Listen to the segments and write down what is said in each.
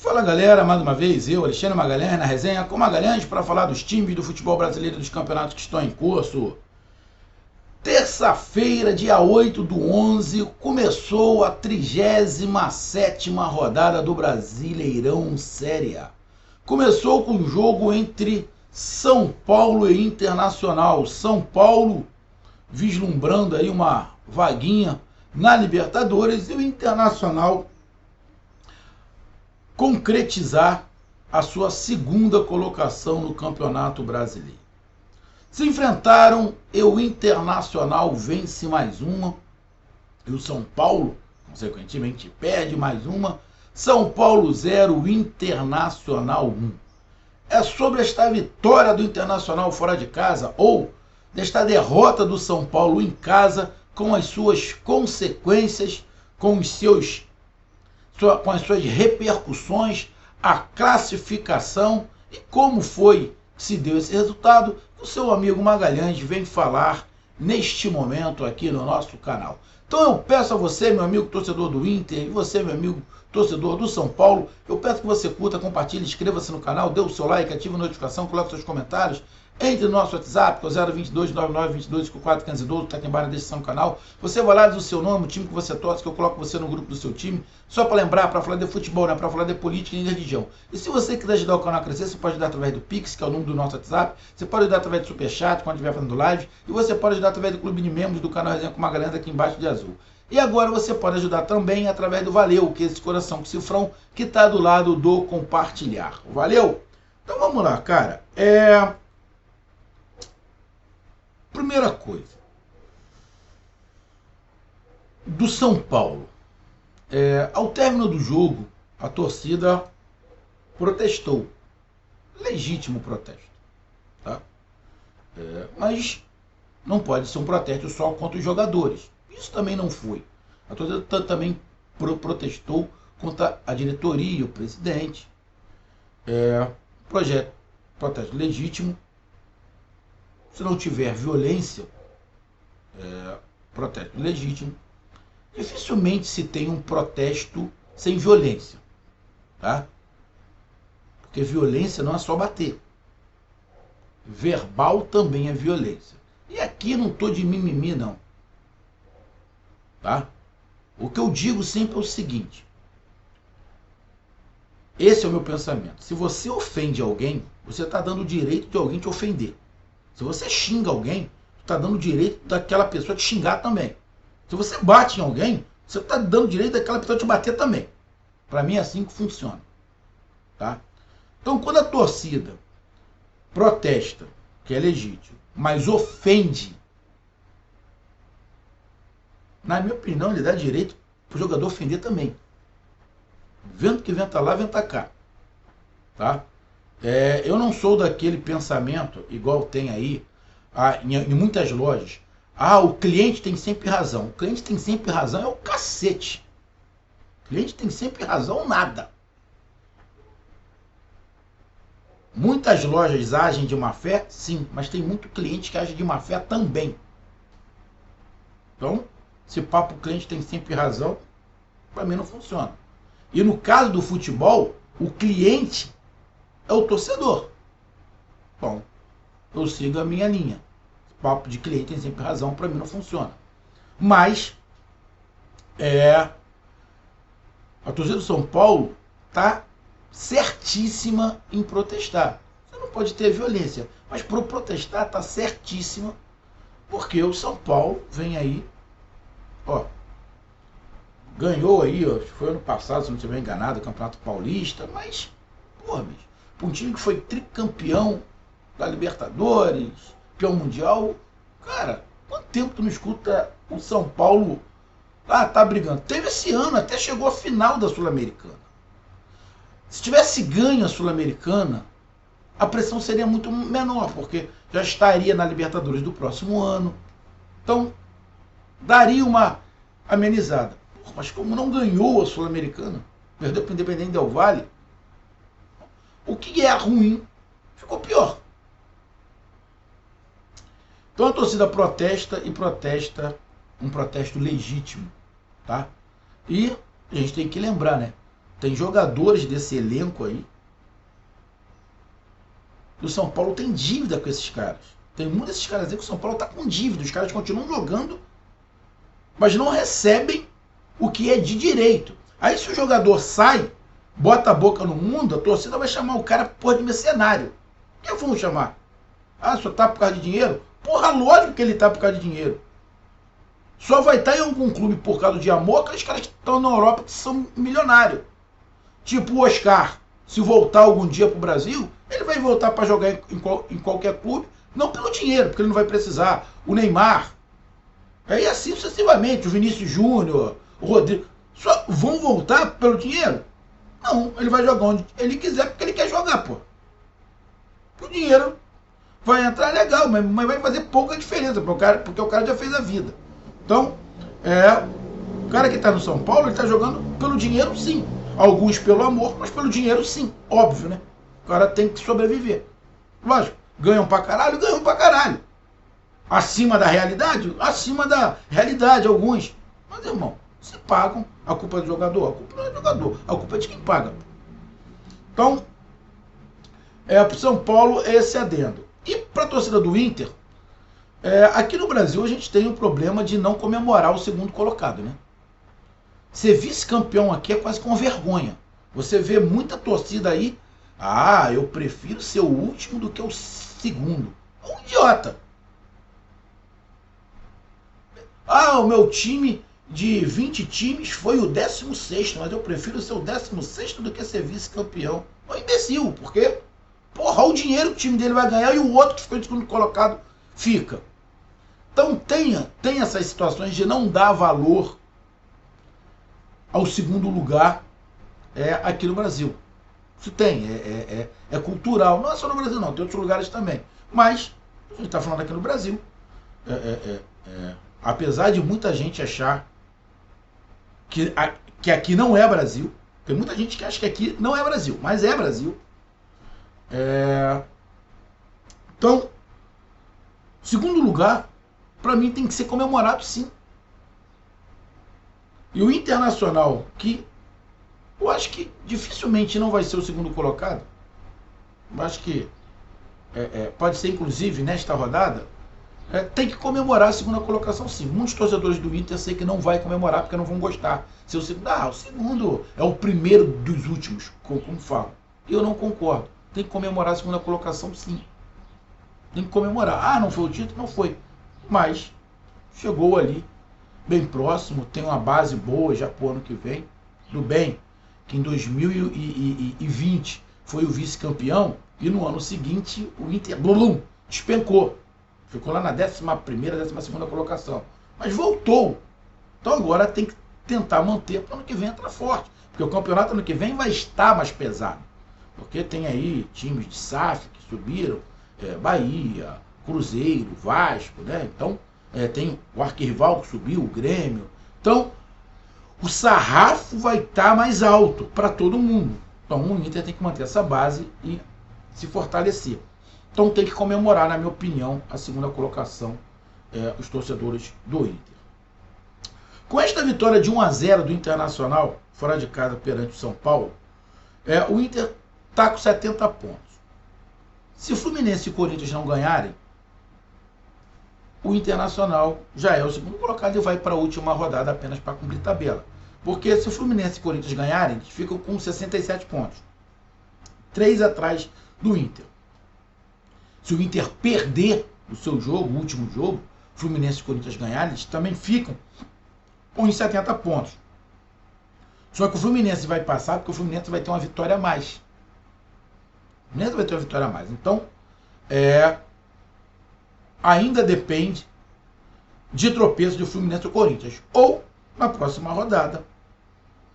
Fala galera, mais uma vez eu, Alexandre Magalhães, na resenha com Magalhães para falar dos times do futebol brasileiro e dos campeonatos que estão em curso. Terça-feira, dia 8/11, começou a 37ª rodada do Brasileirão Série A. Começou com o jogo entre São Paulo e Internacional. São Paulo vislumbrando aí uma vaguinha na Libertadores e o Internacional concretizar a sua segunda colocação no Campeonato Brasileiro. Se enfrentaram e o Internacional vence mais uma e o São Paulo, consequentemente, perde mais uma. São Paulo 0, Internacional 1. É sobre esta vitória do Internacional fora de casa ou desta derrota do São Paulo em casa, com as suas consequências, com as suas repercussões, a classificação e como foi que se deu esse resultado, o seu amigo Magalhães vem falar neste momento aqui no nosso canal. Então eu peço a você, meu amigo torcedor do Inter, e você, meu amigo torcedor do São Paulo, eu peço que você curta, compartilhe, inscreva-se no canal, dê o seu like, ative a notificação, coloque seus comentários. Entre no nosso WhatsApp, que é o 022 9922 54 está aqui embaixo na descrição do canal. Você vai lá, diz o seu nome, o time que você torce, que eu coloco você no grupo do seu time. Só para lembrar, para falar de futebol, né? Para falar de política e de religião. E se você quiser ajudar o canal a crescer, você pode ajudar através do Pix, que é o número do nosso WhatsApp. Você pode ajudar através do Superchat, quando estiver fazendo live. E você pode ajudar através do clube de membros do canal Resenha com Magalhães, aqui embaixo de azul. E agora você pode ajudar também através do Valeu, que é esse coração com cifrão que está do lado do compartilhar. Valeu? Então vamos lá, cara. Primeira coisa, do São Paulo, ao término do jogo, a torcida protestou, legítimo protesto, tá? Mas não pode ser um protesto só contra os jogadores, isso também não foi. A torcida também protestou contra a diretoria, o presidente, protesto legítimo. Se não tiver violência, protesto legítimo. Dificilmente se tem um protesto sem violência, tá? Porque violência não é só bater. Verbal também é violência. E aqui não estou de mimimi, não. Tá? O que eu digo sempre é o seguinte. Esse é o meu pensamento. Se você ofende alguém, você está dando o direito de alguém te ofender. Se você xinga alguém, está dando o direito daquela pessoa te xingar também. Se você bate em alguém, você está dando o direito daquela pessoa te bater também. Para mim é assim que funciona. Tá? Então, quando a torcida protesta, que é legítimo, mas ofende, na minha opinião, ele dá direito para o jogador ofender também. Vento que venta lá, venta cá. Tá? Eu não sou daquele pensamento, igual tem aí em muitas lojas. O cliente tem sempre razão. O cliente tem sempre razão é o cacete. O cliente tem sempre razão nada. Muitas lojas agem de má fé, sim, mas tem muito cliente que age de má fé também. Então, esse papo o cliente tem sempre razão, para mim não funciona. E no caso do futebol, o cliente é o torcedor. Bom, eu sigo a minha linha. O papo de cliente tem sempre razão, para mim não funciona. Mas, a torcida do São Paulo está certíssima em protestar. Você não pode ter violência, mas para protestar está certíssima, porque o São Paulo vem aí, ganhou aí, foi ano passado, se não estiver enganado, o Campeonato Paulista, mas, bicho, para um time que foi tricampeão da Libertadores, campeão mundial, cara, quanto tempo tu não escuta o São Paulo tá brigando? Teve esse ano, até chegou a final da Sul-Americana. Se tivesse ganho a Sul-Americana, a pressão seria muito menor, porque já estaria na Libertadores do próximo ano. Então, daria uma amenizada. Mas como não ganhou a Sul-Americana, perdeu para o Independente Del Valle, o que é ruim ficou pior. Então a torcida protesta e protesta um protesto legítimo, tá? E a gente tem que lembrar, né? Tem jogadores desse elenco aí. E o São Paulo tem dívida com esses caras. Tem muitos desses caras aí que o São Paulo está com dívida. Os caras continuam jogando, mas não recebem o que é de direito. Aí se o jogador sai, bota a boca no mundo, a torcida vai chamar o cara de mercenário. O que vão chamar? Ah, só tá por causa de dinheiro? Porra, lógico que ele tá por causa de dinheiro. Só vai estar em algum clube por causa de amor aqueles caras que estão na Europa que são milionários. Tipo o Oscar, se voltar algum dia pro Brasil, ele vai voltar para jogar em qualquer clube, não pelo dinheiro, porque ele não vai precisar. O Neymar, aí assim sucessivamente, o Vinícius Júnior, o Rodrigo, só vão voltar pelo dinheiro? Não, ele vai jogar onde ele quiser porque ele quer jogar, pô. O dinheiro vai entrar legal, mas vai fazer pouca diferença, porque o cara já fez a vida. Então, o cara que está no São Paulo, ele está jogando pelo dinheiro, sim. Alguns pelo amor, mas pelo dinheiro, sim. Óbvio, né? O cara tem que sobreviver. Lógico, ganham pra caralho. Acima da realidade? Acima da realidade, alguns. Mas, irmão, se pagam, a culpa é do jogador. A culpa não é do jogador, a culpa é de quem paga. Então, pro São Paulo, esse adendo. E pra torcida do Inter, aqui no Brasil a gente tem o problema de não comemorar o segundo colocado, né? Ser vice-campeão aqui é quase com vergonha. Você vê muita torcida aí, eu prefiro ser o último do que o segundo. É um idiota. O meu time de 20 times foi o 16º, mas eu prefiro ser o 16º do que ser vice-campeão. É um imbecil, porque, porra, o dinheiro que o time dele vai ganhar e o outro que ficou em segundo colocado fica. Então tem essas situações de não dar valor ao segundo lugar aqui no Brasil. Isso tem, é cultural. Não é só no Brasil não, tem outros lugares também. Mas, a gente está falando aqui no Brasil, apesar de muita gente achar que aqui não é Brasil, tem muita gente que acha que aqui não é Brasil, mas é Brasil. Então, segundo lugar, para mim tem que ser comemorado, sim. E o Internacional, que eu acho que dificilmente não vai ser o segundo colocado, eu acho que pode ser inclusive nesta rodada, tem que comemorar a segunda colocação, sim. Muitos torcedores do Inter sei que não vai comemorar porque não vão gostar. Se o segundo é o primeiro dos últimos, como falam. Eu não concordo. Tem que comemorar a segunda colocação, sim. Tem que comemorar. Não foi o título? Não foi. Mas chegou ali, bem próximo, tem uma base boa já pro ano que vem. Tudo bem que em 2020 foi o vice-campeão e no ano seguinte o Inter despencou. Ficou lá na 11ª, 12ª colocação. Mas voltou. Então agora tem que tentar manter para o ano que vem entrar forte. Porque o campeonato ano que vem vai estar mais pesado. Porque tem aí times de SAF que subiram, Bahia, Cruzeiro, Vasco, né? Então tem o arquirrival que subiu, o Grêmio. Então o sarrafo vai estar mais alto para todo mundo. Então o Inter tem que manter essa base e se fortalecer. Então tem que comemorar, na minha opinião, a segunda colocação, os torcedores do Inter. Com esta vitória de 1-0 do Internacional, fora de casa perante o São Paulo, o Inter está com 70 pontos. Se o Fluminense e o Corinthians não ganharem, o Internacional já é o segundo colocado e vai para a última rodada apenas para cumprir tabela. Porque se o Fluminense e o Corinthians ganharem, eles ficam com 67 pontos. 3 atrás do Inter. Se o Inter perder o seu jogo, o último jogo, Fluminense e Corinthians ganharem, eles também ficam com os 70 pontos. Só que o Fluminense vai passar porque o Fluminense vai ter uma vitória a mais. O Fluminense vai ter uma vitória a mais. Então, ainda depende de tropeço do Fluminense e Corinthians. Ou, na próxima rodada,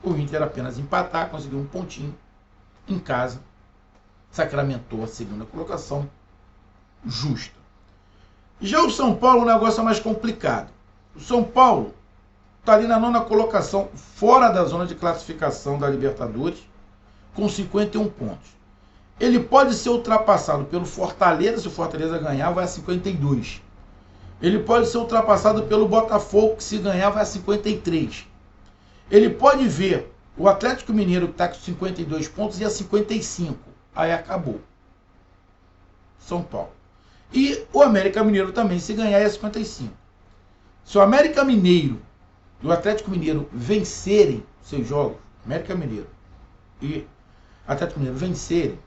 o Inter apenas empatar, conseguir um pontinho em casa, sacramentou a segunda colocação justa. Já o São Paulo, o negócio é mais complicado. O São Paulo está ali na 9ª colocação, fora da zona de classificação da Libertadores, com 51 pontos. Ele pode ser ultrapassado pelo Fortaleza, se o Fortaleza ganhar, vai a 52. Ele pode ser ultrapassado pelo Botafogo, que se ganhar, vai a 53. Ele pode ver O Atlético Mineiro, que está com 52 pontos, ia 55. Aí acabou. São Paulo. E o América Mineiro também, se ganhar, é 55. Se o América Mineiro e o Atlético Mineiro vencerem seus jogos, América Mineiro e Atlético Mineiro vencerem,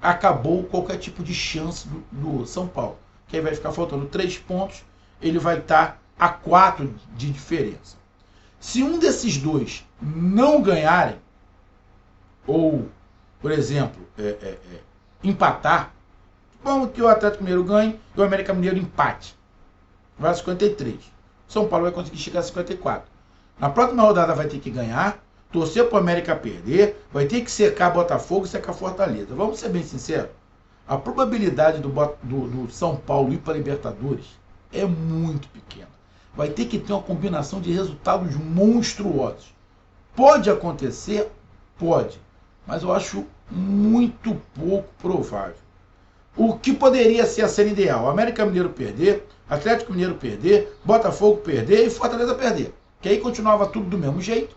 acabou qualquer tipo de chance do São Paulo. Que aí vai ficar faltando 3 pontos, ele vai estar a 4 de diferença. Se um desses dois não ganharem, ou, por exemplo, empatar, vamos que o Atlético Mineiro ganhe e o América Mineiro empate, vai a 53. São Paulo vai conseguir chegar a 54. Na próxima rodada vai ter que ganhar, torcer para o América perder, vai ter que secar Botafogo e secar Fortaleza. Vamos ser bem sinceros, a probabilidade do São Paulo ir para a Libertadores é muito pequena. Vai ter que ter uma combinação de resultados monstruosos. Pode acontecer? Pode. Mas eu acho muito pouco provável. O que poderia ser a cena ideal? América Mineiro perder, Atlético Mineiro perder, Botafogo perder e Fortaleza perder. Que aí continuava tudo do mesmo jeito.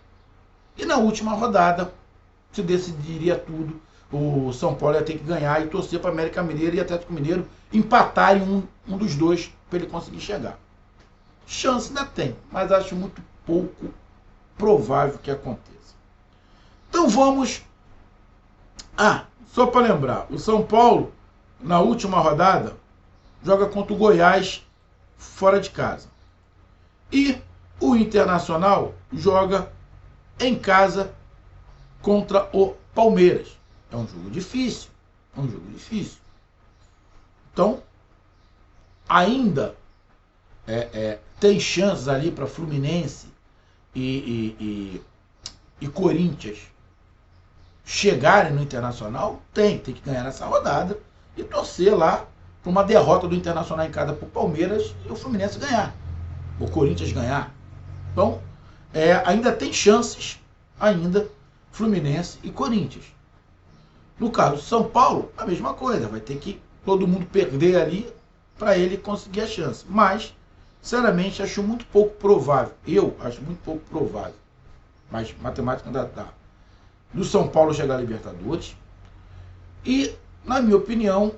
E na última rodada se decidiria tudo. O São Paulo ia ter que ganhar e torcer para América Mineiro e Atlético Mineiro empatarem um dos dois para ele conseguir chegar. Chance ainda tem, mas acho muito pouco provável que aconteça. Então vamos... só para lembrar, o São Paulo, na última rodada, joga contra o Goiás fora de casa. E o Internacional joga em casa contra o Palmeiras. É um jogo difícil. Então, ainda tem chances ali para Fluminense e Corinthians chegarem no Internacional. Tem que ganhar nessa rodada e torcer lá para uma derrota do Internacional em casa para o Palmeiras e o Fluminense ganhar, o Corinthians ganhar. Então, ainda tem chances, Fluminense e Corinthians. No caso São Paulo, a mesma coisa, vai ter que todo mundo perder ali para ele conseguir a chance. Mas, sinceramente, acho muito pouco provável. Eu acho muito pouco provável. Mas matemática ainda dá. Do São Paulo chegar a Libertadores. E, na minha opinião,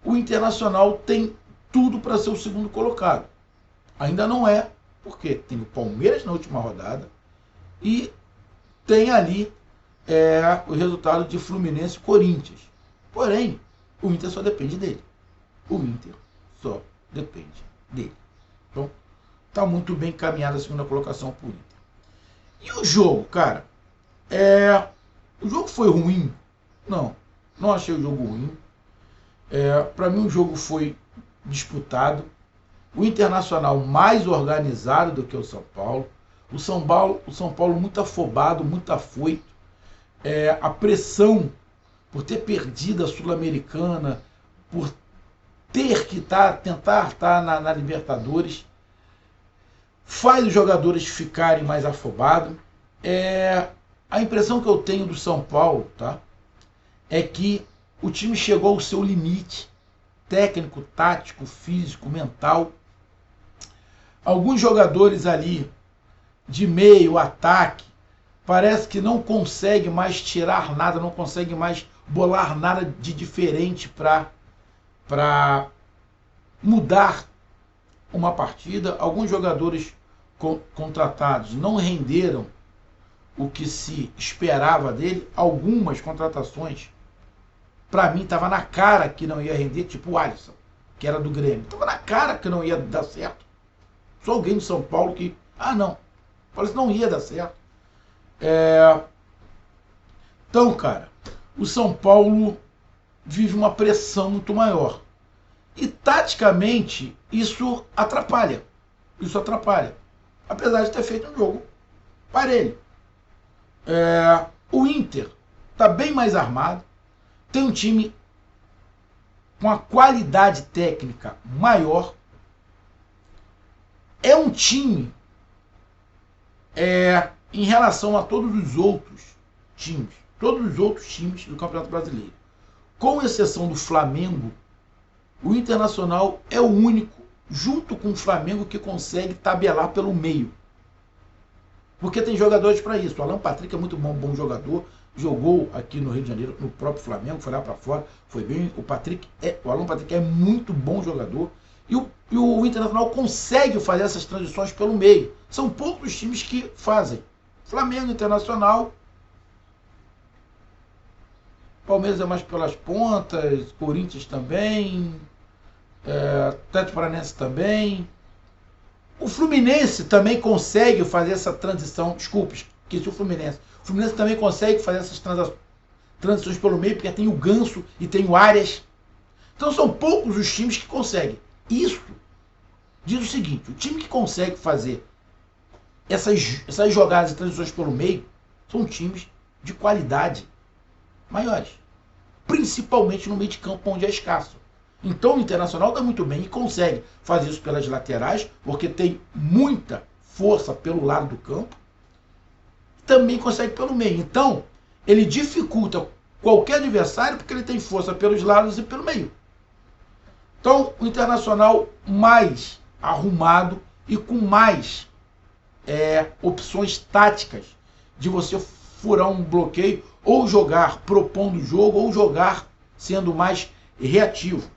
o Internacional tem tudo para ser o segundo colocado. Ainda não é, porque tem o Palmeiras na última rodada e tem ali o resultado de Fluminense e Corinthians. Porém, o Inter só depende dele. Então, está muito bem encaminhada a segunda colocação para o Inter. E o jogo, cara? O jogo foi ruim? Não achei o jogo ruim. Para mim o jogo foi disputado. O Internacional mais organizado do que o São Paulo. O São Paulo muito afobado, muito afoito. A pressão por ter perdido a Sul-Americana, por ter que tentar estar na Libertadores, faz os jogadores ficarem mais afobados. A impressão que eu tenho do São Paulo, tá, é que o time chegou ao seu limite técnico, tático, físico, mental. Alguns jogadores ali de meio, ataque, parece que não consegue mais tirar nada, não consegue mais bolar nada de diferente para mudar uma partida. Alguns jogadores contratados não renderam o que se esperava dele. Algumas contratações, para mim, estava na cara que não ia render, tipo o Alisson, que era do Grêmio. Estava na cara que não ia dar certo. Só alguém do São Paulo que... falei, não ia dar certo. Então, cara, o São Paulo vive uma pressão muito maior. E, taticamente, isso atrapalha. Apesar de ter feito um jogo parelho. O Inter está bem mais armado. Tem um time com a qualidade técnica maior. É um time, em relação a todos os outros times do Campeonato Brasileiro, com exceção do Flamengo, o Internacional é o único, junto com o Flamengo, que consegue tabelar pelo meio. porque tem jogadores para isso. O Alan Patrick é muito bom jogador, jogou aqui no Rio de Janeiro, no próprio Flamengo, foi lá para fora, foi bem. O Alan Patrick é muito bom jogador, e o Internacional consegue fazer essas transições pelo meio. São poucos os times que fazem. Flamengo, Internacional, Palmeiras é mais pelas pontas, Corinthians também, Atlético Paranaense também. O Fluminense também consegue fazer essa transição, desculpe, esqueci o Fluminense. O Fluminense também consegue fazer essas transições pelo meio, porque tem o Ganso e tem o Arias. Então são poucos os times que conseguem. Isso diz o seguinte: o time que consegue fazer essas jogadas e transições pelo meio são times de qualidade maiores, principalmente no meio de campo, onde é escasso. Então o Internacional está muito bem e consegue fazer isso pelas laterais, porque tem muita força pelo lado do campo, também consegue pelo meio. Então ele dificulta qualquer adversário, porque ele tem força pelos lados e pelo meio. Então o Internacional mais arrumado e com mais opções táticas de você furar um bloqueio, ou jogar propondo o jogo, ou jogar sendo mais reativo.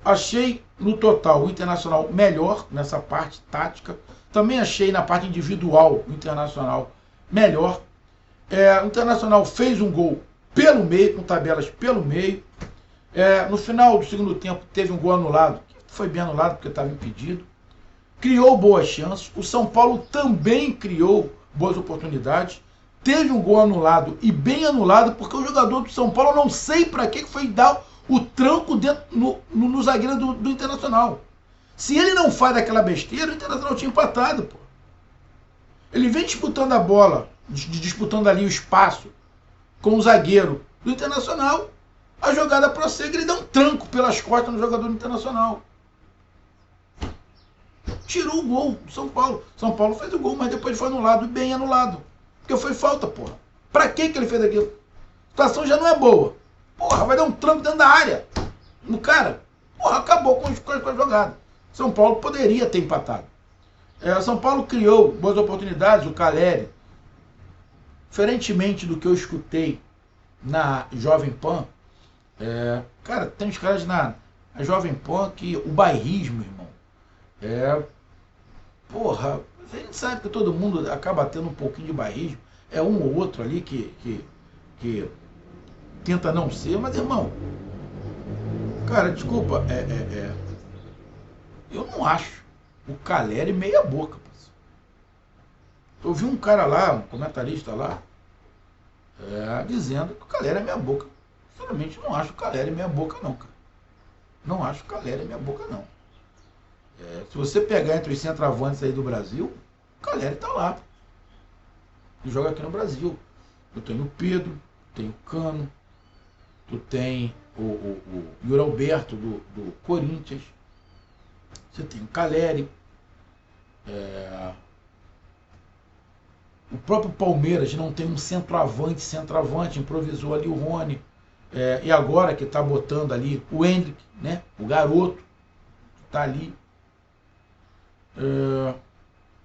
Achei no total o Internacional melhor nessa parte tática. Também achei na parte individual o Internacional melhor. O Internacional fez um gol pelo meio, com tabelas pelo meio. No final do segundo tempo teve um gol anulado, que foi bem anulado porque estava impedido. Criou boas chances. O São Paulo também criou boas oportunidades. Teve um gol anulado, e bem anulado, porque o jogador do São Paulo, não sei para que foi dar o tranco dentro no zagueiro do Internacional. Se ele não faz aquela besteira, o Internacional tinha empatado, pô. Ele vem disputando a bola, disputando ali o espaço com o zagueiro do Internacional. A jogada prossegue, ele dá um tranco pelas costas no jogador do Internacional. Tirou o gol do São Paulo. São Paulo fez o gol, mas depois foi anulado, bem anulado. Porque foi falta, porra. Pra que ele fez aquilo? A situação já não é boa. Porra, vai dar um tranco dentro da área no cara. Porra, acabou com a jogada. São Paulo poderia ter empatado. São Paulo criou boas oportunidades, o Caleri. Diferentemente do que eu escutei na Jovem Pan, cara, tem uns caras na Jovem Pan que o bairrismo, irmão. Porra, a gente sabe que todo mundo acaba tendo um pouquinho de bairrismo. É um ou outro ali que tenta não ser, mas, irmão, cara, desculpa, eu não acho o Caleri meia boca. Eu vi um cara lá, um comentarista lá, dizendo que o Caleri é meia boca. Sinceramente, não acho o Caleri meia boca não, cara. Não acho o Caleri meia boca não. Se você pegar entre os centroavantes aí do Brasil, o Caleri tá lá. E joga aqui no Brasil. Eu tenho o Pedro, tenho o Cano, tu tem o Yuri Alberto do Corinthians, você tem o Caleri, o próprio Palmeiras não tem um centroavante, improvisou ali o Rony, e agora que está botando ali o Hendrick, né, o garoto, que está ali.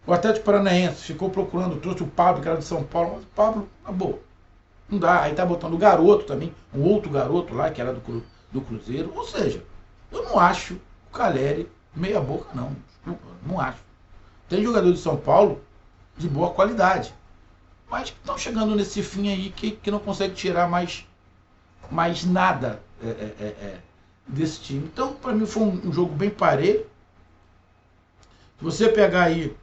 O Atlético Paranaense ficou procurando, trouxe o Pablo, que era de São Paulo, mas o Pablo, na boa, não dá. Aí tá botando o garoto também, um outro garoto lá, que era do Cruzeiro. Ou seja, eu não acho o Caleri meia boca não, não acho. Tem jogador de São Paulo de boa qualidade, mas que estão chegando nesse fim aí que não consegue tirar mais nada desse time. Então, para mim foi um jogo bem parelho. Se você pegar aí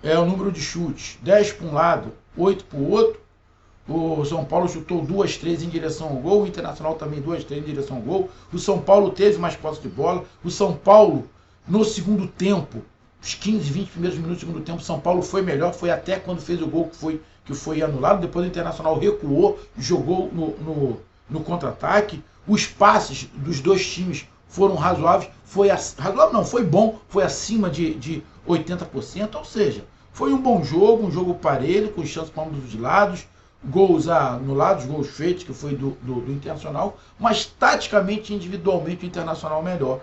o número de chutes, 10 para um lado, 8 para o outro, o São Paulo chutou 2, 3 em direção ao gol, o Internacional também 2, 3 em direção ao gol, o São Paulo teve mais posse de bola, o São Paulo no segundo tempo, os 15, 20 primeiros minutos do segundo tempo, o São Paulo foi melhor, foi até quando fez o gol que foi anulado, depois o Internacional recuou, jogou no contra-ataque, os passes dos dois times foram razoáveis, razoável não, foi bom, foi acima de 80%, ou seja, foi um bom jogo, um jogo parelho, com chances para ambos os lados, gols anulados, gols feitos, que foi do Internacional, mas taticamente e individualmente o Internacional melhor.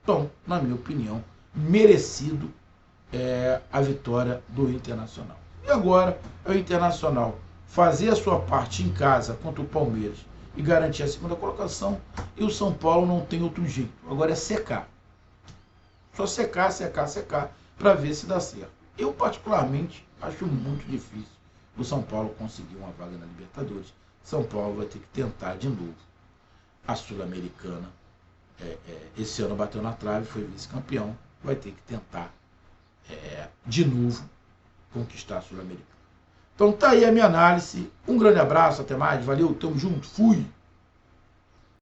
Então, na minha opinião, merecido a vitória do Internacional. E agora é o Internacional fazer a sua parte em casa contra o Palmeiras e garantir a segunda colocação, e o São Paulo não tem outro jeito. Agora é secar. Só secar, secar, secar, para ver se dá certo. Eu, particularmente, acho muito difícil o São Paulo conseguir uma vaga na Libertadores. São Paulo vai ter que tentar de novo a Sul-Americana. Esse ano bateu na trave, foi vice-campeão. Vai ter que tentar de novo conquistar a Sul-Americana. Então tá aí a minha análise. Um grande abraço, até mais, valeu, tamo junto, fui!